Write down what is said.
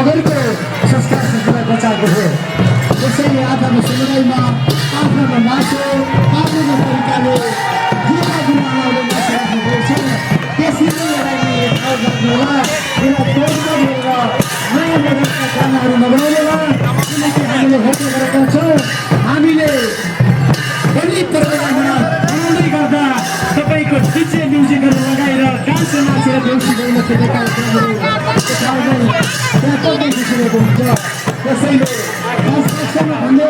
सबैको संस्कार संस्कृति बचाएको हो। त्यसैले आजको समुदायमा आफ्नो मासु आफ्नो तरिकाले गुरुमा गुरुआमाले मासु राख्नुभएको छ। त्यसरी लडाइने ठाउँ गर्नुहोला, यसलाई तोड्न दिएर नयाँ मोडलका गानाहरू नबनाउनुहोला, किनकि हामीले होटल गरेका छौँ। हामीले बलि प्रोग्राममा बनाउँदै गर्दा तपाईँको डिजे म्युजिकहरू लगाएर डान्स नाचेर देउसी गाउन खेल्ने कार्यक्रमहरू त्यहाँ कतै देखिरहेको हुन्छ। त्यसैले भन्दै